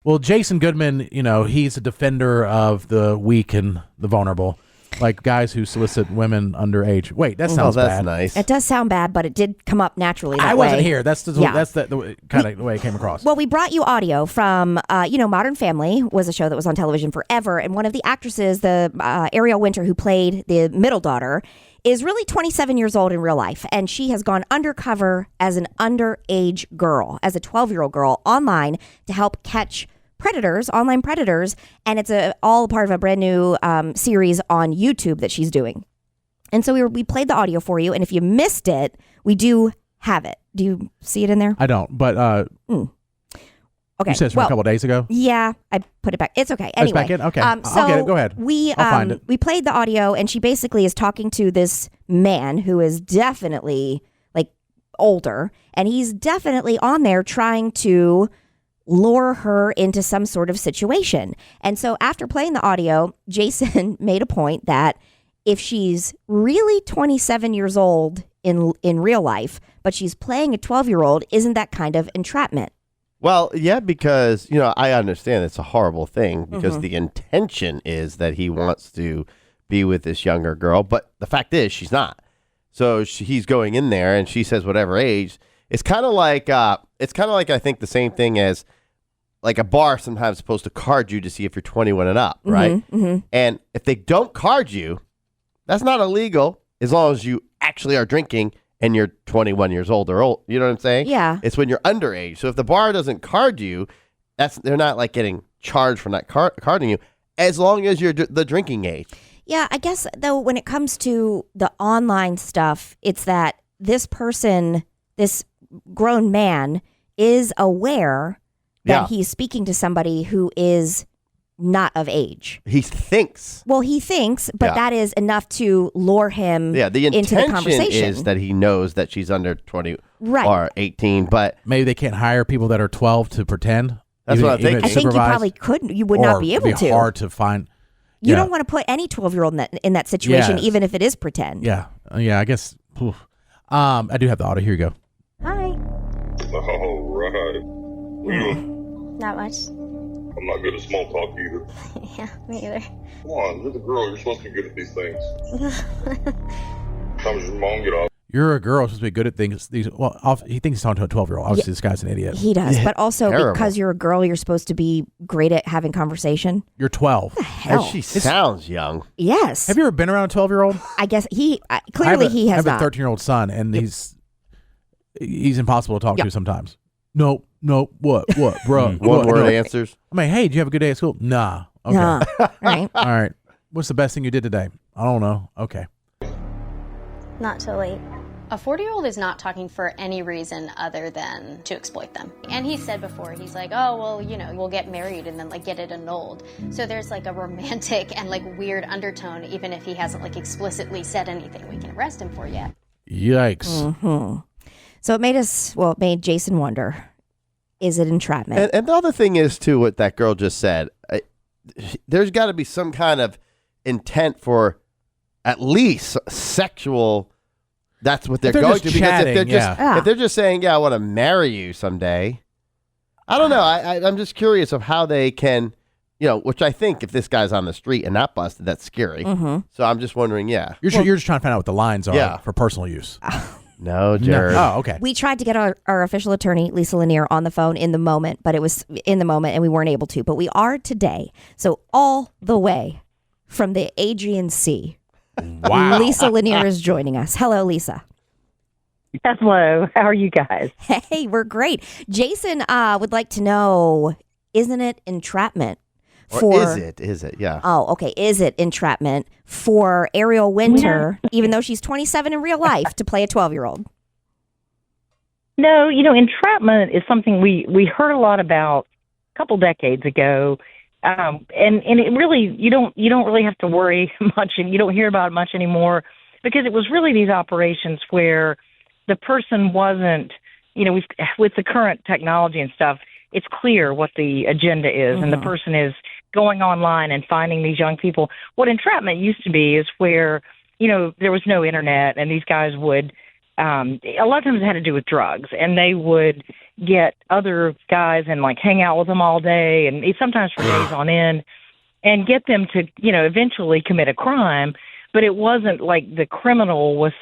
Well, Jason Goodman, he's a defender of the weak and the vulnerable, like guys who solicit women underage. Wait, that sounds that's bad. Nice. It does sound bad, but it did come up naturally that I way. wasn't here. That's the kind of the way it came across. Well, we brought you audio from, Modern Family was a show that was on television forever, and one of the actresses, the Ariel Winter, who played the middle daughter, is really 27 years old in real life, and she has gone undercover as an underage girl, as a 12-year-old girl online to help catch online predators, and it's all part of a brand new series on YouTube that she's doing. And so we played the audio for you, and if you missed it, we do have it. Do you see it in there? I don't, but okay. You said this from a couple of days ago? Yeah, I put it back. It's okay. Anyway, it's back in? Okay. So I'll get it. Go ahead. I'll find it. We played the audio, and she basically is talking to this man who is definitely older, and he's definitely on there trying to lure her into some sort of situation. And so after playing the audio, Jason made a point that if she's really 27 years old in real life, but she's playing a 12-year-old, isn't that kind of entrapment? Well, yeah, because, I understand it's a horrible thing because the intention is that he wants to be with this younger girl, but the fact is she's not. So he's going in there and she says whatever age. It's kind of like I think the same thing as like a bar sometimes supposed to card you to see if you're 21 and up, right? Mm-hmm. And if they don't card you, that's not illegal as long as you actually are drinking and you're 21 years old or old. You know what I'm saying? Yeah. It's when you're underage. So if the bar doesn't card you, they're not like getting charged for not carding you as long as you're the drinking age. Yeah, I guess, though, when it comes to the online stuff, it's that this person, this grown man, is aware that he's speaking to somebody who is not of age. He thinks. Well, he thinks, but that is enough to lure him the into the conversation. Is that he knows that she's under 20 right. or 18, but maybe they can't hire people that are 12 to pretend. That's what I think. I think you probably couldn't. You would not be able to. It'd be hard to find. You don't want to put any 12-year-old in that situation, even if it is pretend. Yeah. I guess. I do have the audio. Here you go. Hi. All right. Not much. I'm not good at small talk either. Yeah, me either. Come on, you're the girl. You're supposed to be good at these things. How does your mom get off? You're a girl supposed to be good at things. He thinks he's talking to a 12-year-old. Obviously, this guy's an idiot. He does, but also terrible. Because you're a girl, you're supposed to be great at having conversation. You're 12. What the hell? She sounds young. Yes. Have you ever been around a 12-year-old? I guess he clearly he has not. I have a 13-year-old son, and he's impossible to talk to sometimes. No, what, bro? One word answers. I mean, hey, did you have a good day at school? Nah. Okay. Nah. Right. All right. What's the best thing you did today? I don't know. Okay. Not till late. A 40-year-old is not talking for any reason other than to exploit them. And he said before, he's like, oh, well, we'll get married and then get it annulled. So there's a romantic and weird undertone, even if he hasn't explicitly said anything we can arrest him for yet. Yikes. Mm-hmm. So it made Jason wonder, is it entrapment? And the other thing is, too, what that girl just said, there's got to be some kind of intent for at least sexual. That's what they're going to. Chatting, because if they're just saying, I want to marry you someday, I don't know. I'm just curious of how they can, which I think if this guy's on the street and not busted, that's scary. Mm-hmm. So I'm just wondering, You're just trying to find out what the lines are for personal use. No, Jared. No. Oh, okay. We tried to get our official attorney, Lisa Lanier, on the phone in the moment, but it was in the moment and we weren't able to. But we are today. So all the way from the Aegean Sea. Wow. Lisa Lanier is joining us. Hello, Lisa. Hello. How are you guys? Hey, we're great. Jason would like to know, isn't it entrapment? Or is it? Yeah. Oh, okay. Is it entrapment for Ariel Winter, even though she's 27 in real life, to play a 12-year-old? No, entrapment is something we heard a lot about a couple decades ago. And it really, you don't really have to worry much, and you don't hear about it much anymore, because it was really these operations where the person wasn't, with the current technology and stuff, it's clear what the agenda is, and the person is going online and finding these young people. What entrapment used to be is where, there was no internet, and these guys would, a lot of times it had to do with drugs, and they would get other guys and like hang out with them all day and sometimes for days on end and get them to, eventually commit a crime. But it wasn't like the criminal was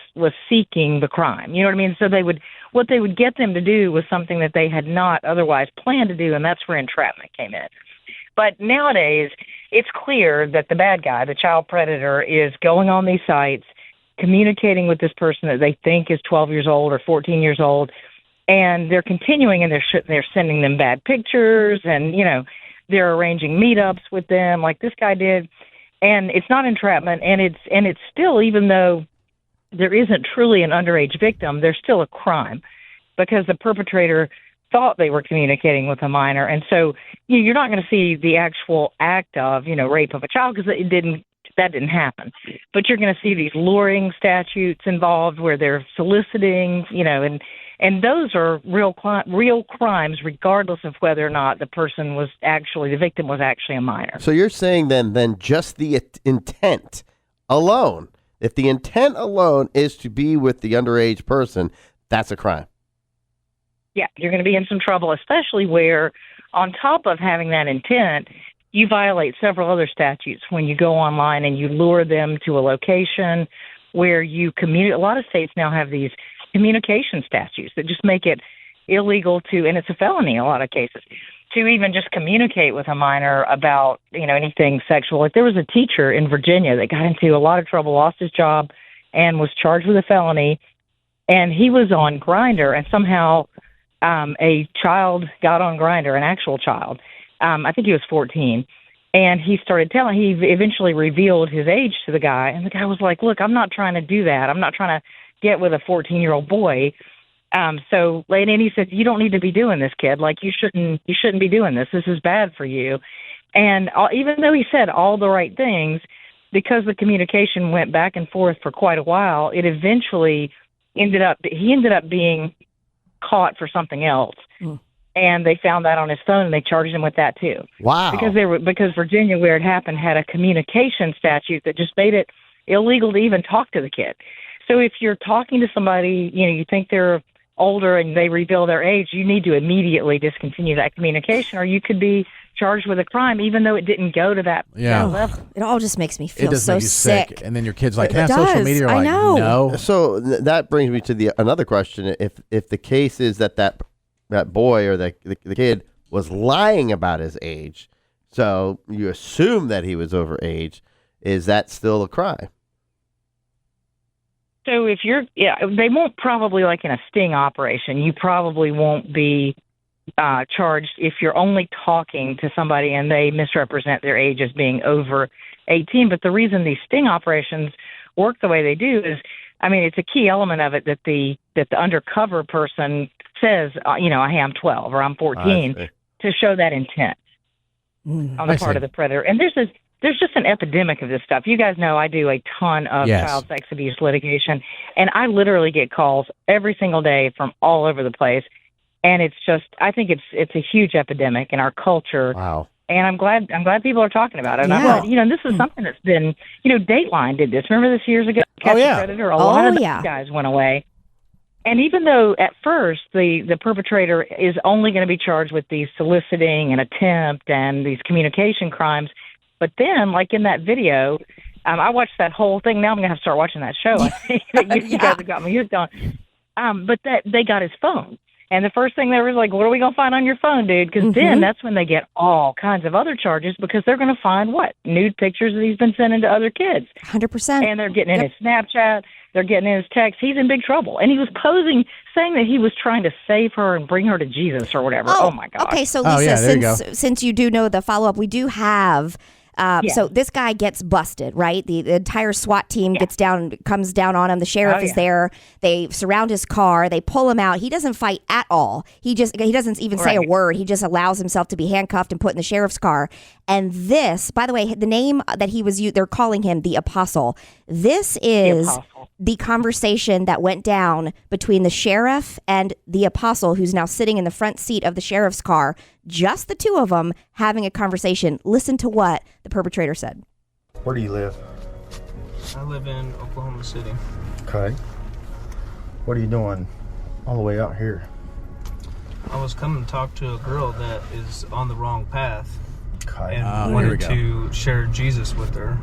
seeking the crime. You know what I mean? So what they would get them to do was something that they had not otherwise planned to do, and that's where entrapment came in. But nowadays, it's clear that the bad guy, the child predator, is going on these sites, communicating with this person that they think is 12 years old or 14 years old, and they're continuing, and they're sending them bad pictures, and, they're arranging meetups with them like this guy did. And it's not entrapment, and it's still, even though there isn't truly an underage victim, there's still a crime because the perpetrator thought they were communicating with a minor. And so you're not going to see the actual act of, rape of a child because that didn't happen. But you're going to see these luring statutes involved where they're soliciting, and those are real crimes regardless of whether or not the victim was actually a minor. So you're saying then just the intent alone, if the intent alone is to be with the underage person, that's a crime. Yeah, you're going to be in some trouble, especially where on top of having that intent, you violate several other statutes when you go online and you lure them to a location where you communicate. A lot of states now have these communication statutes that just make it illegal and it's a felony in a lot of cases, to even just communicate with a minor about, anything sexual. Like there was a teacher in Virginia that got into a lot of trouble, lost his job, and was charged with a felony. And he was on Grindr, and somehow a child got on Grindr, an actual child. I think he was 14. And he eventually revealed his age to the guy. And the guy was like, look, I'm not trying to do that. I'm not trying to get with a 14-year-old boy. And he said, you don't need to be doing this, kid. Like, you shouldn't be doing this. This is bad for you. And even though he said all the right things, because the communication went back and forth for quite a while, it eventually he ended up being caught for something else. And they found that on his phone, and they charged him with that too. Wow! Because Virginia, where it happened, had a communication statute that just made it illegal to even talk to the kid. So if you're talking to somebody, you think they're older and they reveal their age, you need to immediately discontinue that communication, or you could be charged with a crime, even though it didn't go to that level. It all just makes me feel it does so make you sick. And then your kid's like, It can I have social does. media? You're I like, know. no. So that brings me to another question. If the case is that boy or the kid was lying about his age, so you assume that he was over age, is that still a crime? So they won't probably, like in a sting operation, you probably won't be charged if you're only talking to somebody and they misrepresent their age as being over 18. But the reason these sting operations work the way they do is, it's a key element of it that the undercover person says, hey, I'm 12 or I'm 14, to show that intent on the part of the predator. And there's just an epidemic of this stuff. You guys know I do a ton of child sex abuse litigation, and I literally get calls every single day from all over the place. And I think it's a huge epidemic in our culture. Wow. And I'm glad people are talking about it. And this is something that's been, Dateline did this. Remember this years ago? Catch a Predator. A lot of those guys went away. And even though at first the perpetrator is only going to be charged with these soliciting and attempt and these communication crimes, but then, like in that video, I watched that whole thing. Now I'm going to have to start watching that show. I think you guys have got me hooked on. But they got his phone. And the first thing they were like, what are we going to find on your phone, dude? Because then that's when they get all kinds of other charges, because they're going to find nude pictures that he's been sending to other kids. 100%. And they're getting in his Snapchat. They're getting in his text. He's in big trouble. And he was posing, saying that he was trying to save her and bring her to Jesus or whatever. Oh my God. Okay, so Lisa, since you do know the follow-up, we do have... So this guy gets busted, right? The entire SWAT team comes down on him. The sheriff is there. They surround his car. They pull him out. He doesn't fight at all. He doesn't even say a word. He just allows himself to be handcuffed and put in the sheriff's car. And this, by the way, the name that he was used, they're calling him the Apostle. This is the conversation that went down between the sheriff and the Apostle, who's now sitting in the front seat of the sheriff's car. Just the two of them having a conversation. Listen to what the perpetrator said. Where do you live? I live in Oklahoma City. Okay. What are you doing all the way out here? I was coming to talk to a girl that is on the wrong path Okay. and here we wanted go. to share Jesus with her.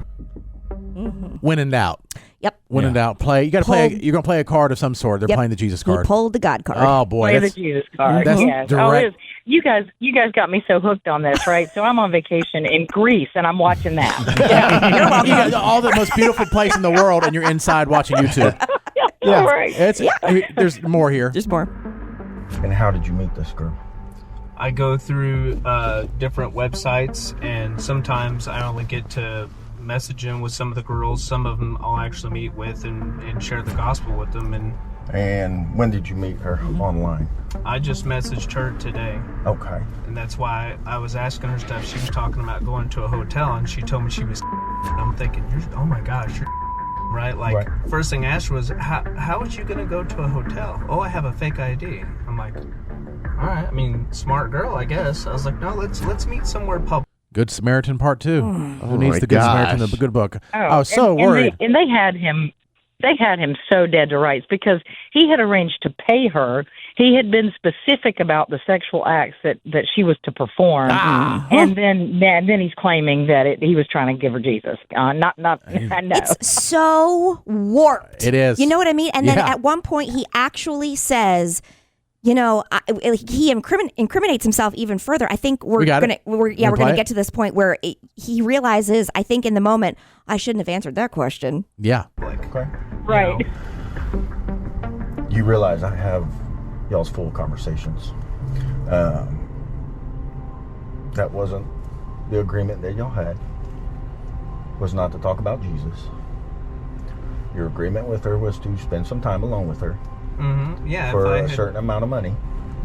When in doubt. Yep. When in doubt, play. You got to play. You're gonna play a card of some sort. They're Yep. playing the Jesus He card. pulled the God card. Oh boy, Play the that's, Jesus card. that's Yes. Oh, direct. it is. You guys got me so hooked on this, right? So I'm on vacation in Greece and I'm watching that. You got all the most beautiful place in the world, and you're inside watching YouTube. Yeah. Right. It's there's more here. There's more. And how did you meet this girl? I go through different websites, and sometimes I only get to messaging with some of the girls. Some of them I'll actually meet with and share the gospel with them. And when did you meet her online? I just messaged her today, Okay. and that's why I was asking her stuff. She was talking about going to a hotel, and she told me she was. And I'm thinking, oh my gosh, you're right. Like Right. first thing I asked her was, how is you gonna go to a hotel? Oh, I have a fake ID. I'm like, all right. I mean, smart girl, I guess. I was like, no, let's meet somewhere public. Good Samaritan Part 2. Who needs my the Good Samaritan? gosh. The good book. Oh, I was so worried. And they had him. They had him so dead to rights because he had arranged to pay her. He had been specific about the sexual acts that she was to perform, and then he's claiming that he was trying to give her Jesus. Not. No. It's so warped. It is. You know what I mean? And then Yeah. at one point, he actually says, he incriminates himself even further. I think we're gonna get to this point where he realizes, I think in the moment, I shouldn't have answered that question. Yeah. Okay. Right. You realize I have y'all's full conversations. That wasn't the agreement that y'all had. Was not to talk about Jesus. Your agreement with her was to spend some time alone with her Mm-hmm. Yeah. for if I a had, certain amount of money.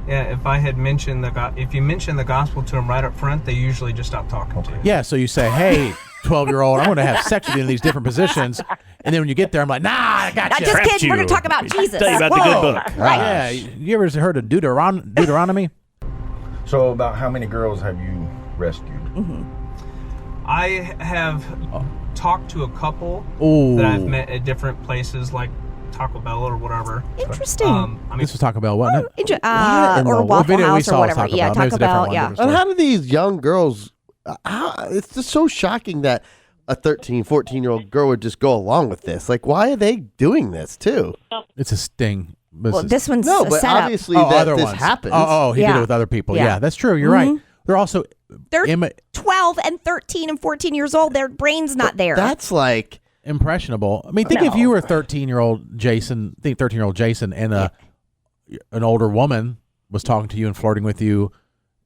Yeah. If I had mentioned if you mention the gospel to them right up front, they usually just stop talking to you. Yeah, so you say, hey, 12-year-old, I'm going to have sex with you in these different positions. And then when you get there, I'm like, nah, I got you. Just kidding. We're going to talk about Jesus. Tell you about the good book. Yeah, you ever heard of Deuteronomy? So about how many girls have you rescued? I have talked to a couple Ooh. that I've met at different places, like Taco Bell or whatever. Interesting. I mean, This was Taco Bell, wasn't it? Or The Waffle video we House saw or was whatever. Taco Yeah, Bell. Maybe it's Taco a different Bell. one, Yeah. different story. And how do these young girls? It's just so shocking that a 13, 14-year-old girl would just go along with this. Like, why are they doing this too? It's a sting. Well, this one's No, a but setup. obviously other this ones. happens. He did Yeah. it with other people. Yeah. Yeah, that's true. You're right. They're also They're 12 and 13 and 14 years old. Their brain's not there. That's like impressionable. I mean, think if you were 13-year-old Jason, and an older woman was talking to you and flirting with you,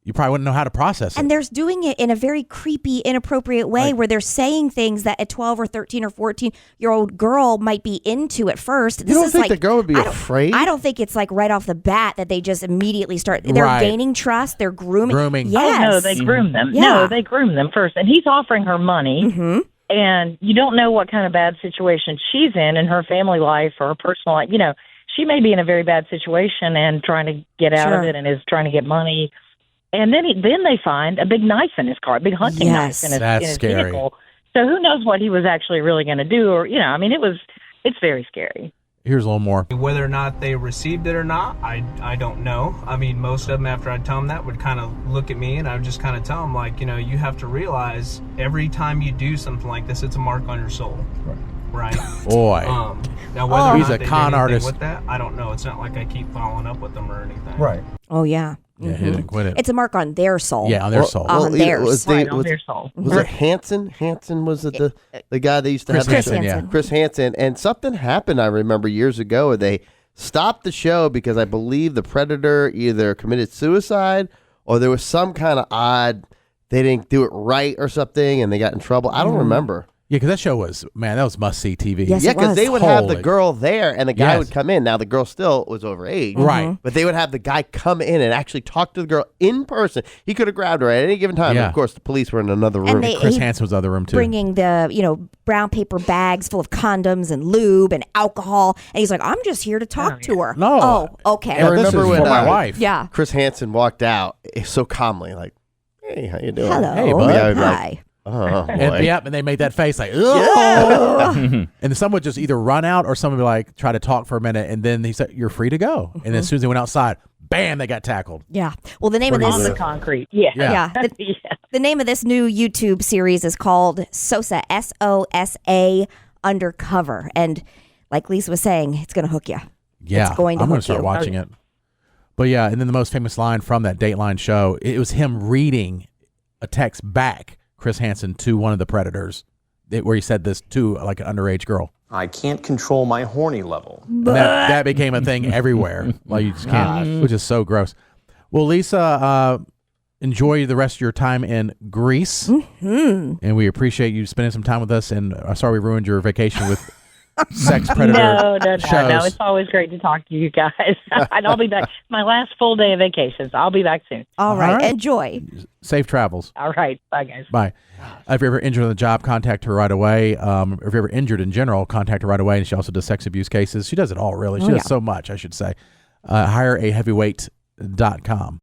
you probably wouldn't know how to process it. And they're doing it in a very creepy, inappropriate way where they're saying things that a 12 or 13 or 14-year-old girl might be into at first. you don't think the girl would be afraid? I don't think it's like right off the bat that they just immediately start. They're Right. gaining trust. They're grooming. Oh, Yes. no, they groom them. Yeah. No, they groom them first. And he's offering her money. Mm-hmm. And you don't know what kind of bad situation she's in her family life or her personal life. You know, she may be in a very bad situation and trying to get out of Sure. it and is trying to get money. And then they find a big knife in his car, a big hunting Yes. knife in That's his scary. vehicle. So who knows what he was actually really going to do? Or, I mean, it's very scary. Here's a little more. Whether or not they received it or not, I don't know. I mean, most of them, after I'd tell them that, would kind of look at me, and I would just kind of tell them, like, you have to realize every time you do something like this, it's a mark on your soul. Right? Boy. Now, whether or He's not a they con did anything artist. with that, I don't know. It's not like I keep following up with them or anything. Right. Oh, yeah. Yeah, he didn't quit it. It's a mark on their soul. Yeah, on their soul. On theirs. Right, on their soul. Was it Hansen? Hansen was it the guy that used to Chris have the Hansen, show? yeah. Chris Hansen. And something happened, I remember years ago, where they stopped the show because I believe the predator either committed suicide or there was some kind of odd, they didn't do it right or something and they got in trouble. I don't remember. Yeah, because that show was, man, that was must-see TV. Yes, Yeah, it because was. they would have the Holy- girl there and the guy Yes. would come in. Now, the girl still was overage. Right. But they would have the guy come in and actually talk to the girl in person. He could have grabbed her at any given time. Yeah. Of course, the police were in another room. And they- Chris he- Hansen was in the other room, too. Bringing the brown paper bags full of condoms and lube and alcohol, and he's like, "I'm just here to talk to her." No. Oh, okay. Yeah, this remember is when, for my uh, wife. Yeah. Chris Hansen walked out so calmly, like, "Hey, how you doing?" Hello. Hey, bud. Yeah, I was like, Hi. "Oh, boy." And they made that face like, ugh. And then some would just either run out or someone would like try to talk for a minute, and then he said, "You're free to go." And then as soon as they went outside, bam, they got tackled. Yeah. Well, the name of Pretty this On the concrete. Yeah. Yeah. Yeah. The name of this new YouTube series is called Sosa, SOSA Undercover. And like Lisa was saying, it's going to hook you. Yeah, It's going to I'm going hook to start you. watching it. But yeah, and then the most famous line from that Dateline show, it was him reading a text back, Chris Hansen, to one of the predators, where he said this to like an underage girl. I can't control my horny level. And that became a thing everywhere. Like you just can't, which is so gross. Well, Lisa, enjoy the rest of your time in Greece, and we appreciate you spending some time with us. And sorry we ruined your vacation with sex predator No. shows. It's always great to talk to you guys. And I'll be back. My last full day of vacation, so I'll be back soon. All right. All right. Enjoy. Safe travels. All right. Bye, guys. Bye. If you're ever injured on the job, contact her right away. If you're ever injured in general, contact her right away. And she also does sex abuse cases. She does it all, really. She does so much, I should say. Hireaheavyweight.com.